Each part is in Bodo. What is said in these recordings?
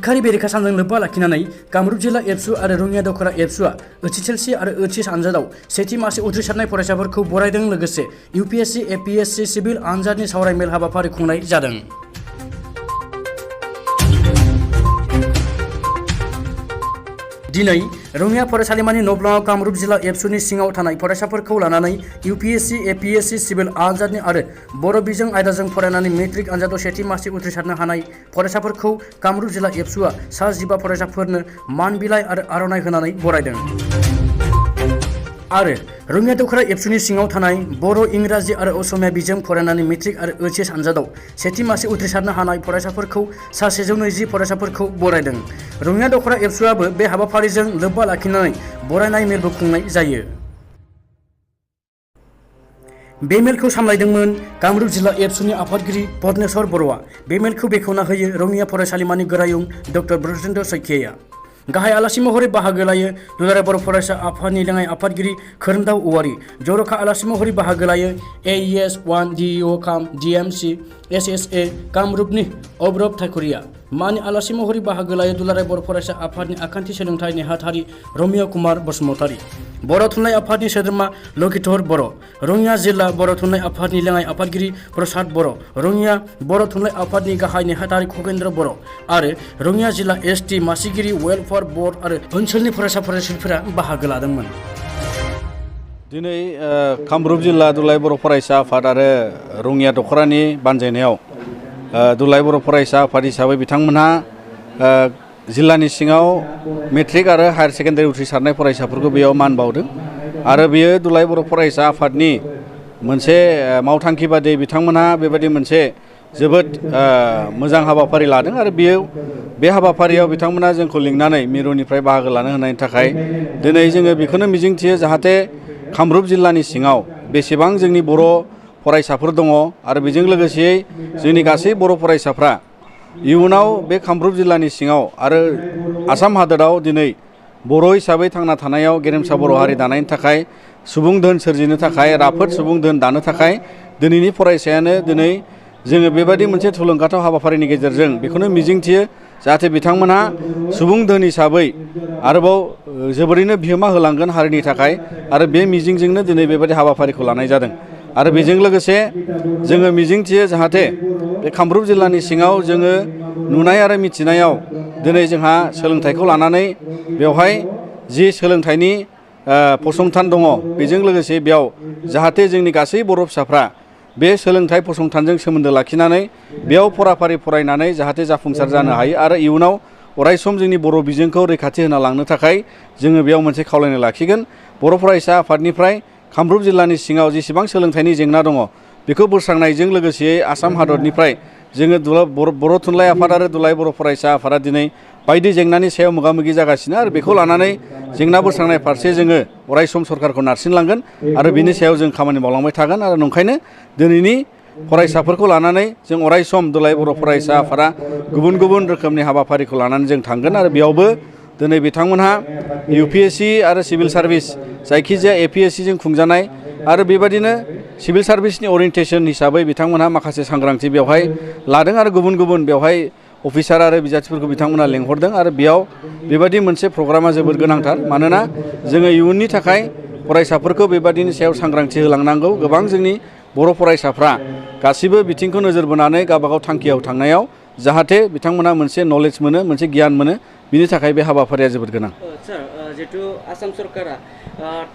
सोरखारि बेरेखा सानजों लोब्बा लाखिनानै कामरुप जिल्ला एबसु आरो रङिया दखरा एबसुआ ओइचएसएलसि आरो ओइचएस आनजादाव सेथि मासि उथ्रिसारनाय फरायसाफोरखौ बरायदों लोगोसे यूपीएससी एपीएससी सिभिल आनजादनि सावरायमेल हाबाफारि खुंनाय जादों। दिनै रङिया फरायसालिमानि नब्लाङाव कामरुप जिल्ला एबसुनि सिङाव थानाय फरायसाफोरखौ लानानै यूपीएससी एपीएससी सिभिल आनजादनि आरो बर' बिजों आयदाजों फरायनानै मेट्रिक आनजादाव सेथि मासि उथ्रिसारनो हानाय फरायसाफोरखौ कामरुप जिल्ला एबसुआ सा 15 फरायसाफोरनो मान बिलाइ आरो आर'नाइ होनानै बरायदों। आरो रङिया दखरा एबसुनि सिङाव थानाय बर', इंराजि आरो असमिया बिजों फरायनानै मेट्रिक आरो ओइचएस आनजादाव सेथि मासि उथ्रिसारनो हानाय फरायसाफोरखौ सा 120 फरायसाफोरखौ बरायदों। रङिया दखरा एबसुआबो बे हाबाफारिजों लोब्बा लाखिनानै बरायनाय मेलबो खुंनाय जायो। बे मेलखौ सामलायदोंमोन कामरुप जिल्ला एबसुनि आफादगिरि पद्मेश्वर बर'आ। बे मेलखौ बेखेवना होयो रङिया फरायसालिमानि गोरायुं डक्टर ब्रजेन्द्र सैखियाया। गाहाय आलासि महरै बाहागो लायो दुलाराय बर' फरायसा आफादनि लेङाइ आफादगिरि खोरोमदाव औवारी। जर'खा आलासि महरै बाहागो लायो AES 1 DEO काम DMC SSA कामरुपनि अब्रब थाकुरिया। मानि आलासि महरै बाहागो लायो दुलाराय बर' फरायसा आफादनि आखान्थि सोलोंथाइ नेहाथारि रमिय कुमार बसुमतारी। बर' थुनलाइ आफादनि सोद्रोमा लकिधर बर'। रङिया जिल्ला बर' थुनलाइ आफादनि लेङाइ आफादगिरि प्रसाद बर'। रङिया बर' थुनलाइ आफादनि गाहाय नेहाथारि खगेन्द्र बर' आरो रङिया जिल्ला ST मासिगिरि वेलफेयार बर्ड आरो ओनसोलनि फरायसा फरायसुलिफोरा बाहागो लादोंमोन। दिनै कामरुप जिल्ला दुलाराय बर' फरायसा आफाद आरो रङिया दखरानि बानजायनायाव दुलाराय बर' फरायसा आफाद हिसाबै बिथांमोनहा जिल्लानि सिङाव मेट्रिक आरो हायार सेकेन्डारि उथ्रिसारनाय फरायसाफोरखौ बेयाव मान बावदों आरो बेयो दुलाराय बर' फरायसा आफादनि मोनसे मावथांखि बादियै बिथांमोनहा बेबायदि मोनसे जोबोद मोजां हाबाफारि लादों आरो बे हाबाफारियाव बिथांमोना जोंखौ लिंनानै मिरुनिफ्राय बाहागो लानो होनायनि थाखाय दिनै जोङो बेखौनो मिजिंथियो जाहाथे कामरुप जिल्लानि सिङाव बेसेबां जोंनि बर' फरायसाफोर दङ आरो बेजों लोगोसेयै जोंनि गासै बर' फरायसाफ्रा इयुनाव बे कामरुप जिल्लानि सिङाव आरो आसाम हादोराव दिनै बर' हिसाबै थांना थानायाव गेरेमसा बर' हारि दानायनि थाखाय सुबुं धोन सोरजिनो थाखाय राफोद सुबुं धोन दानो थाखाय दिनैनि फरायसायानो दिनै जोङो बेबायदि मोनसे थुलुंगाथाव हाबाफारिनि गेजेरजों बेखौनो मिजिंथियो जाहाथे बिथांमोनहा सुबुं धोन हिसाबै आरोबाव जोबोरैनो बिहोमा होलांगोन हारिनि थाखाय आरो बे मिजिंजोंनो दिनै बेबायदि हाबाफारिखौ लानाय जादों। आरो बेजों लोगोसे जोङो मिजिंथियो जाहाथे बे कामरुप जिल्लानि सिङाव जोङो नुनाय आरो मिथिनायाव दिनै जोंहा सोलोंथाइखौ लानानै बेवहाय जि सोलोंथाइनि फसंथान दङ बेजों लोगोसे बेयाव जाहाथे जोंनि गासै बर' फिसाफ्रा बे सोलोंथाइ फसंथानजों सोमोन्दो लाखिनानै बेयाव फराफारि फरायनानै जाहाथे जाफुंसार जानो हायो आरो इयुनाव अरायसम जोंनि बर' बिजोंखौ रैखाथि होना लांनो थाखाय जोङो बेयाव मोनसे खावलायनाय लाखिगोन। बर' फरायसा आफादनिफ्राय कामरुप जिल्लानि सिङाव जेसेबां सोलोंथाइनि जेंना दङ बेखौ बोस्रांनायजों लोगोसे आसाम हादरनिफ्राय जोङो बर' थुनलाइ आफाद आरो दुलाराय बर' फरायसा आफादा दिनै बायदि जेंनानि सायाव मोगा मोगि जागासिनो आरो बेखौ लानानै जेंना बोस्रांनाय फारसे जोङो अरायसम सरकारखौ नारसिनलांगोन आरो बिनि सायाव जों खामानि मावलांबाय थागोन आरो नंखायनो दिनैनि फरायसाफोरखौ लानानै जों अरायसम दुलाराय बर' फरायसा आफादा गुबुन गुबुन रोखोमनि हाबाफारिखौ लानानै जों थांगोन आरो बेयावबो दिनै बिथांमोनहा यूपीएससी आरो सिभिल सार्भिस जायखिजाया एपीएससीजों खुंजानाय आरो बेबायदिनो सिभिल सार्भिसनि ओरिएन्टेसन हिसाबै बिथांमोनहा माखासे सांग्रांथि बेवहाय लादों आरो गुबुन गुबुन बेवहाय अफिसार आरो बिजाथिफोरखौ बिथांमोना लेंहरदों आरो बेयाव बेबायदि मोनसे प्रग्रामा जोबोद गोनांथार मानोना जोङो इयुननि थाखाय फरायसाफोरखौ बेबायदिनि सायाव सांग्रांथि होलांनांगौ। गोबां जोंनि बर' फरायसाफ्रा गासिबो बिथिंखौ नोजोर बोनानै गावबागाव थांखियाव थांनायाव जाहाथे बिथांमोना मोनसे नलेज मोनो मोनसे गियान मोनो बिनि थाखाय बे हाबाफारिया जोबोद गोनां। सार जिहेतु आसाम सरकारा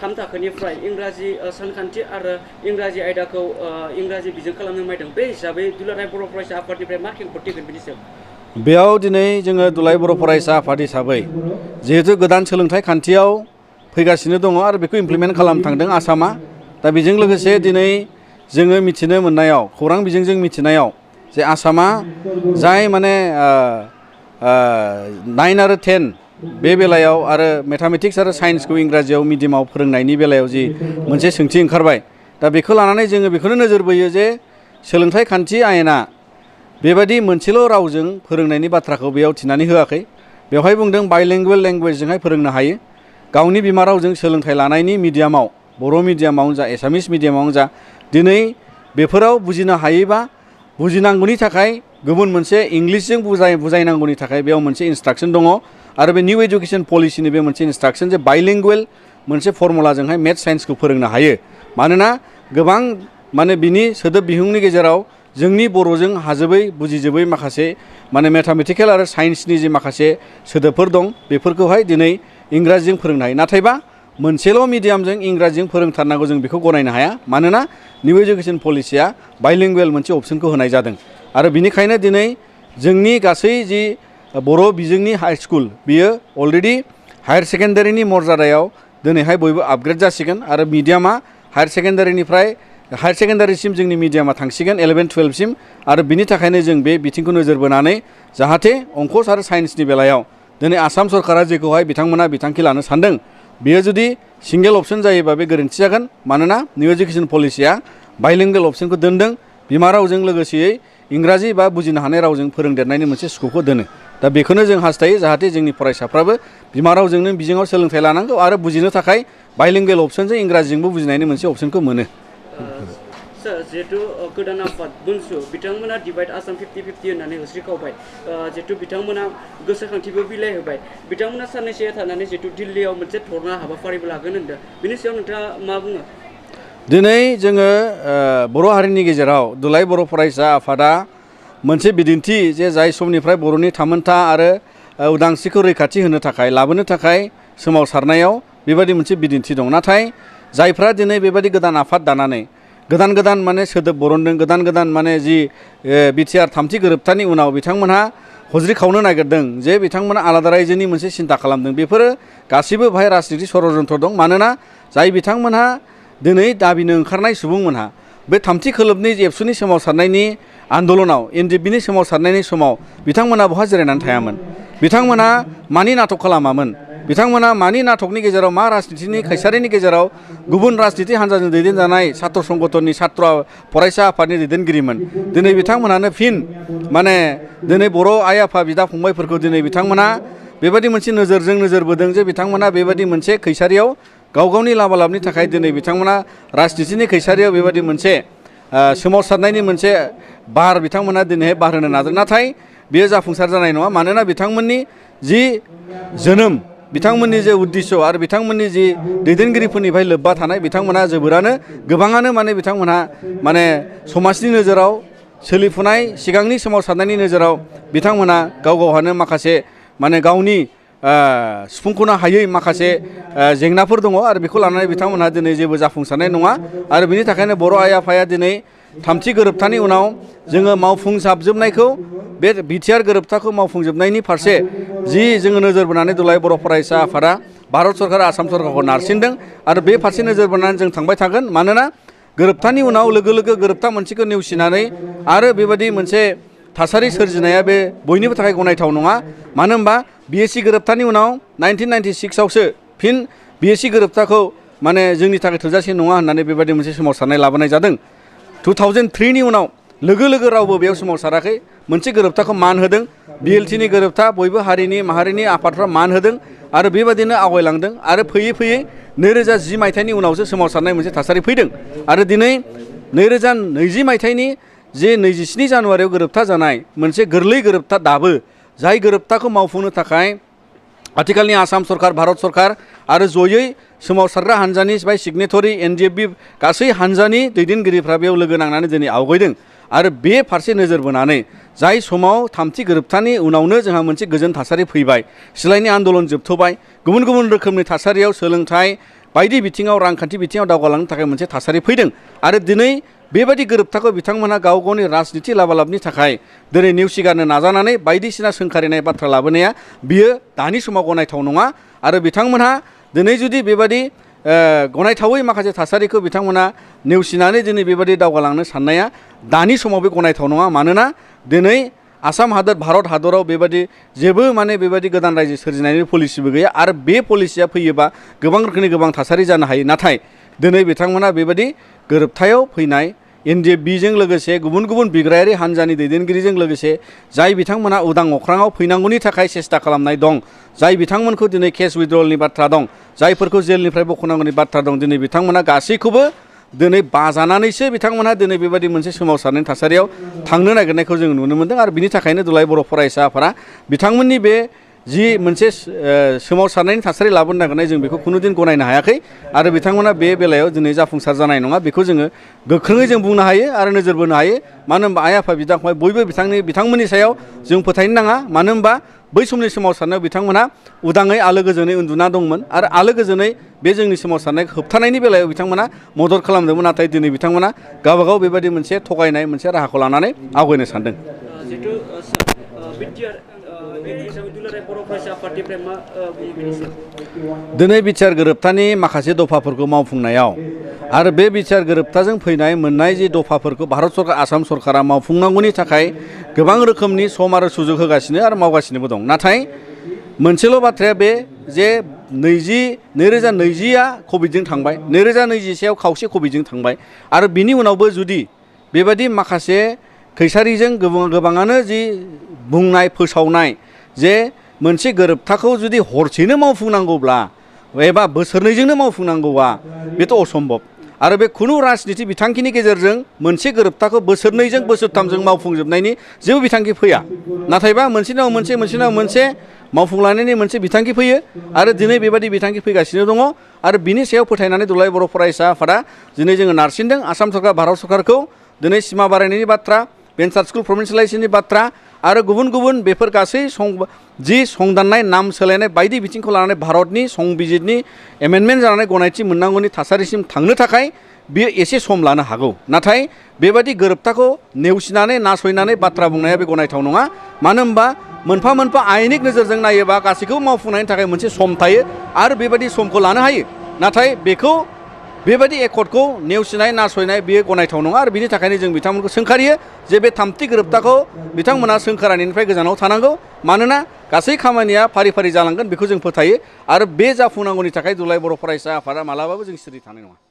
3 थाखोनिफ्राय इंराजि सानखान्थि आरो इंराजि आयदाखौ इंराजि बिजों खालामनो नायदों बे हिसाबै दुलाराय बर' फरायसा आफादनिफ्राय मा खेंफोरथि होगोन बेनि सायाव? बेयाव दिनै जोङो दुलाराय बर' फरायसा आफाद हिसाबै जिहेतु गोदान सोलोंथाइ खान्थियाव फैगासिनो दङ आरो बेखौ इमप्लिमेन्ट खालामनो थांदों आसामा। दा बेजों लोगोसे दिनै जोङो मिथिनो मोननायाव खौरां बिजोंजों मिथिनायाव जे आसामा जाय माने 9 आरो 10 बे बेलायाव आरो मेथामेटिक्स आरो साइन्सखौ इंराजियाव मिडियामाव फोरोंनायनि बेलायाव जि मोनसे सोंथि ओंखारबाय दा बेखौ लानानै जोङो बेखौनो नोजोर बोयो जे सोलोंथाइ खान्थि आयेना बेबायदि मोनसेल' रावजों फोरोंनायनि बाथ्राखौ बेयाव थिनानै होआखै। बेवहाय बुंदों बाइलिंगुवेल लेंगुवेजजोंहाय फोरोंनो हायो। गावनि बिमा रावजों सोलोंथाइ लानायनि मिडियामाव बर' मिडियामावनो जा एसामिस मिडियामावनो जा दिनै बेफोराव बुजिनो हायोबा बुजिनांगौनि थाखाय गुबुन मोनसे इंलिसजों बुजायनांगौनि थाखाय बेयाव मोनसे इन्सट्राक्सन दङ आरो बे निउ एजुकेशन पलिसिनि बे मोनसे इन्सट्राक्सन जे बाइलिंगुवेल मोनसे फर्मुलाजोंहाय मेथ्स साइन्सखौ फोरोंनो हायो मानोना गोबां माने बिनि सोदोब बिहुंनि गेजेराव जोंनि बर'जों हाजोबै बुजिजोबै माखासे माने मेथामेटिकेल आरो साइन्सनि जे माखासे सोदोबफोर दं बेफोरखौहाय दिनै इंराजिजों फोरोंनो हायो नाथायबा मोनसेल' मिडियामजों इंराजिजों फोरोंथारनांगौ जों बेखौ गनायनो हाया मानोना निउ एजुकेशन पलिसिया बाइलिंगुवेल मोनसे अपसनखौ होनाय जादों आरो बिनिखायनो दिनै जोंनि गासै जि बर' बिजोंनि हाई स्कुल बियो अलरेडि हायार सेकेन्डारिनि मर्यादायाव दिनैहाय बयबो आपग्रेड जासिगोन आरो मिडियामा हायार सेकेन्डारिसिम जोंनि मिडियामा थांसिगोन 11-12सिम आरो बिनि थाखायनो जों बे बिथिंखौ नोजोर बोनानै जाहाथे अंकस आरो साइन्सनि बेलायाव दिनै आसाम सरकारा जेखौहाय बिथांमोना बिथांखि लानो सानदों बेयो जुदि सिंगेल अपसन जायोबा बे गोरोन्थि जागोन मानोना निउ एजुकेशन पलिसिया बाइलिंगुवेल अपसनखौ दोनदों बिमा रावजों लोगोसेयै इंराजि बा बुजिनो हानाय रावजों फोरोंदेरनायनि मोनसे स्कपखौ दोनो दा बेखौनो जों हास्थायो जाहाथे जोंनि फरायसाफ्राबो बिमा रावजोंनो बिजोङाव सोलोंथाइ लानांगौ आरो बुजिनो थाखाय बाइलिंगुवेल अपसनजों इंराजिजोंबो बुजिनायनि मोनसे अपसनखौ मोनो सार जिहेतु गोदान आफाद बुनसु बिथांमोना डिभाइड आसाम 50-50 होननानै होस्रिखावबाय जिहेतु बिथांमोना गोसोखांथिबो बिलाइ होबाय बिथांमोना साननैसो थानानै जिहेतु दिल्लीयाव मोनसे धरना हाबाफारिबो लागोन होनदों बिनि सायाव नोंथाङा मा बुङो दिनै जोङो बर' हारिनि गेजेराव दुलाराय बर' फरायसा आफादा मोनसे बिदिन्थि जे जाय समनिफ्राय बर'नि थामोनथा आरो उदांस्रिखौ रैखाथि होनो थाखाय लाबोनो थाखाय सोमावसारनायाव बेबायदि मोनसे बिदिन्थि दं नाथाय जायफ्रा दिनै बेबायदि गोदान आफाद दानानै गोदान माने सोदोब बरनदों गोदान माने जि बिटिआर थामथि गोरोबथानि उनाव बिथांमोनहा हज्रिखावनो नागिरदों जे बिथांमोना आलादा रायजोनि मोनसे सिन्था खालामदों बेफोरो गासिबो बाहाय राजनिति षड़यन्त्र दं मानोना जाय बिथांमोनहा दिनै दाबिनो ओंखारनाय सुबुंमोनहा बे थामथि खोलोबनि एबसुनि सोमावसारनायनि आन्दलनाव एनडिएफबिनि सोमावसारनायनि समाव बिथांमोना बहा जिरायनानै थायामोन बिथांमोना मानि नाटक खालामामोन बिथांमोना मानि नाटकनि गेजेराव मा राजनितिनि खैसारिनि गेजेराव गुबुन राजनिति हान्जाजों दैदेनजानाय छात्र संगठननि छात्र फरायसा आफादनि दैदेनगिरिमोन दिनै बिथांमोनानो फिन माने दिनै बर' आइ आफा बिदा फंबायफोरखौ दिनै बिथांमोना बेबायदि मोनसे नोजोरजों नोजोर बोदों जे बिथांमोना बेबायदि मोनसे खैसारियाव गाव गावनि लाबालाबनि थाखाय दिनै बिथांमोना राजनितिनि खैसारियाव बेबायदि मोनसे सोमावसारनायनि मोनसे बार बिथांमोना दिनैहाय बार होनो नाजादों नाथाय बेयो जाफुंसार जानाय नङा मानोना बिथांमोननि जि जोनोम बिथांमोननि जे उद्देश्य आरो बिथांमोननि जि दैदेनगिरिफोरनिफ्राय लोब्बा थानाय बिथांमोना जोबोरानो गोबाङानो माने बिथांमोनहा माने समाजनि नोजोराव सोलिफुनाय सिगांनि सोमावसारनायनि नोजोराव बिथांमोना गाव गावहानो माखासे माने गावनि सुफुंख'नो हायै माखासे जेंनाफोर दङ आरो बेखौ लानानै बिथांमोनहा दिनै जेबो जाफुंसारनाय नङा आरो बिनि थाखायनो बर' आइ आफाया दिनै थामथि गोरोबथानि उनाव जोङो मावफुंजाबजोबनायखौ बे बिटिआर गोरोबथाखौ मावफुंजोबनायनि फारसे जि जोङो नोजोर बोनानै दुलाराय बर' फरायसा आफादा भारत सरकार आसाम सरकारखौ नारसिनदों आरो बे फारसे नोजोर बोनानै जों थांबाय थागोन मानोना गोरोबथानि उनाव लोगो लोगो गोरोबथा मोनसेखौ नेवसिनानै आरो बेबायदि मोनसे थासारि सोरजिनाया बे बयनिबो थाखाय गनायथाव नङा मानो होनबा बिएससि गोरोबथानि उनाव 1996आवसो फिन बिएससि गोरोबथाखौ माने जोंनि थाखाय थोजासे नङा होननानै बेबायदि मोनसे सोमावसारनाय लाबोनाय जादों 2003नि उनाव लोगो लोगो रावबो बेयाव सोमावसाराखै मोनसे गोरोबथाखौ मान होदों बिएलटिनि गोरोबथा बयबो हारिनि माहारिनि आफादफ्रा मान होदों आरो बेबायदिनो आवगायलांदों आरो फैयै फैयै 2010 मायथाइनि उनावसो सोमावसारनाय मोनसे थासारि फैदों आरो दिनै 2020 मायथाइनि जे 27 जानुवारियाव गोरोबथा जानाय मोनसे गोरलै गोरोबथा दाबो जाय गोरोबथाखौ मावफुंनो थाखाय आथिखालनि आसाम सरकार भारत सरकार आरो जयै सोमावसारग्रा हान्जानि बाय सिगनेटरि एनडिएफबि गासै हान्जानि दैदेनगिरिफ्रा बेयाव लोगो नांनानै दिनै आवगायदों आरो बे फारसे नोजोर बोनानै जाय समाव थामथि गोरोबथानि उनावनो जोंहा मोनसे गोजोन थासारि फैबाय सिलायनि आन्दलन जोबथ'बाय गुबुन गुबुन रोखोमनि थासारियाव सोलोंथाइ बायदि बिथिङाव रांखान्थि बिथिङाव दावगालांनो थाखाय मोनसे थासारि फैदों आरो दिनै बेबायदि गोरोबथाखौ बिथांमोनहा गाव गावनि राजनिति लाबालाबनि थाखाय दिनै नेवसिगारनो नाजानानै बायदिसिना सोंखारिनाय बाथ्रा लाबोनाया बियो दानि समाव गनायथाव नङा आरो बिथांमोनहा दिनै जुदि बेबायदि गनायथावै माखासे थासारिखौ बिथांमोना नेवसिनानै दिनै बेबायदि दावगालांनो साननाया दानि समाव बे गनायथाव नङा मानोना दिनै आसाम हादर भारत हादराव बेबायदि जेबो माने बेबायदि गोदान रायजो सोरजिनायनि पलिसिबो गैया आरो बे पलिसिया फैयोबा गोबां रोखोमनि गोबां थासारि जानो हायो नाथाय दिनै बिथांमोना बेबायदि गोरोबथायाव फैनाय एनडिएफबिजों लोगोसे गुबुन गुबुन बिग्रायारि हान्जानि दैदेनगिरिजों लोगोसे जाय बिथांमोना उदां अख्राङाव फैनांगौनि थाखाय सेस्था खालामनाय दं जाय बिथांमोनखौ दिनै केस उइथड्रलनि बाथ्रा दं जायफोरखौ जेलनिफ्राय बख'नांगौनि बाथ्रा दं दिनै बिथांमोना गासैखौबो दिनै बाजानानैसो बिथांमोनहा दिनै बेबायदि मोनसे सोमावसारनायनि थासारियाव थांनो नागिरनायखौ जों नुनो मोन्दों आरो बिनि थाखायनो दुलाराय बर' फरायसा आफादा बिथांमोननि बे जि मोनसे सोमावसारनायनि थासारि लाबोनो नागिरनाय जों बेखौ खुनुदिन गनायनो हायाखै आरो बिथांमोना बे बेलायाव दिनै जाफुंसार जानाय नङा बेखौ जोङो गोख्रोङै जों बुंनो हायो आरो नोजोर बोनो हायो मानो होनबा आइ आफा बिदा फंबाय बयबो बिथांमोननि सायाव जों फोथायनो नाङा मानो होनबा बै समनि सोमावसारनायाव बिथांमोनहा उदाङै आलो गोजोनै उन्दुना दंमोन आरो आलो गोजोनै बे जोंनि सोमावसारनायखौ होबथानायनि बेलायाव बिथांमोना मदद खालामदोंमोन नाथाय दिनै बिथांमोना गावबागाव बेबायदि मोनसे थगायनाय मोनसे राहाखौ लानानै आवगायनो सानदों जिहेतु बिटिआर हिसाबै दुलाराय बर' फरायसा आफादनिफ्राय मा बुङो बेनि सायाव दिनै बिटिआर गोरोबथानि माखासे दफाफोरखौ मावफुंनायाव आरो बे बिटिआर गोरोबथाजों फैनाय मोननाय जि दफाफोरखौ भारत सरकार आसाम सरकारा मावफुंनांगौनि थाखाय गोबां रोखोमनि सम आरो सुजुग होगासिनो आरो मावगासिनोबो दं नाथाय मोनसेल' बाथ्राया बे जे 2020आ कभिडजों थांबाय 2021आव खावसे कभिडजों थांबाय आरो बिनि उनावबो जुदि बेबायदि माखासे खैसारिजों गोबाङानो जि बुंनाय फोसावनाय जे मोनसे गोरोबथाखौ जुदि हरसेनो मावफुंनांगौब्ला एबा बोसोरनैजोंनो मावफुंनांगौबा बेथ' असम्भब आरो बे खुनु राजनिति बिथांखिनि गेजेरजों मोनसे गोरोबथाखौ बोसोरनैजों बोसोरथामजों मावफुंजोबनायनि जेबो बिथांखि फैया नाथायबा मोनसेनाव मोनसे मावफुंलायनायनि मोनसे बिथांखि फैयो आरो दिनै बेबायदि बिथांखि फैगासिनो दङ आरो बिनि सायाव फोथायनानै दुलाराय बर' फरायसा आफादा दिनै जोङो नारसिनदों आसाम सरकार भारत सरकारखौ दिनै सिमा बारायनायनि बाथ्रा भेन्सार स्कुल प्रभिन्सियेलाइजेसननि बाथ्रा आरो गुबुन बेफोर गासै संदाननाय नाम सोलायनाय बायदि बिथिंखौ लानानै भारतनि संबिजिरनि एमेन्डमेन्ट जानानै गनायथि मोननांगौनि थासारिसिम थांनो थाखाय बियो एसे सम लानो हागौ नाथाय बेबायदि गोरोबथाखौ नेवसिनानै नासयनानै बाथ्रा बुंनाया बे गनायथाव नङा मानो होनबा मोनफा आयेनिक नोजोरजों नायोबा गासैखौबो मावफुंनायनि थाखाय मोनसे सम थायो आरो बेबायदि समखौ लानो हायो नाथाय बेबायदि एकर्डखौ नेवसिनाय नासयनाय बेयो गनायथाव नङा आरो बिनि थाखायनो जों बिथांमोनखौ सोंखारियो जे बे थामथि गोरोबथाखौ बिथांमोना सोंखारानायनिफ्राय गोजानाव थानांगौ मानोना गासै खामानिया फारि जालांगोन बेखौ जों फोथायो आरो बे जाफुंनांगौनि थाखाय दुलाराय बर' फरायसा आफादा मालाबाबो जों सिरि थानाय नङा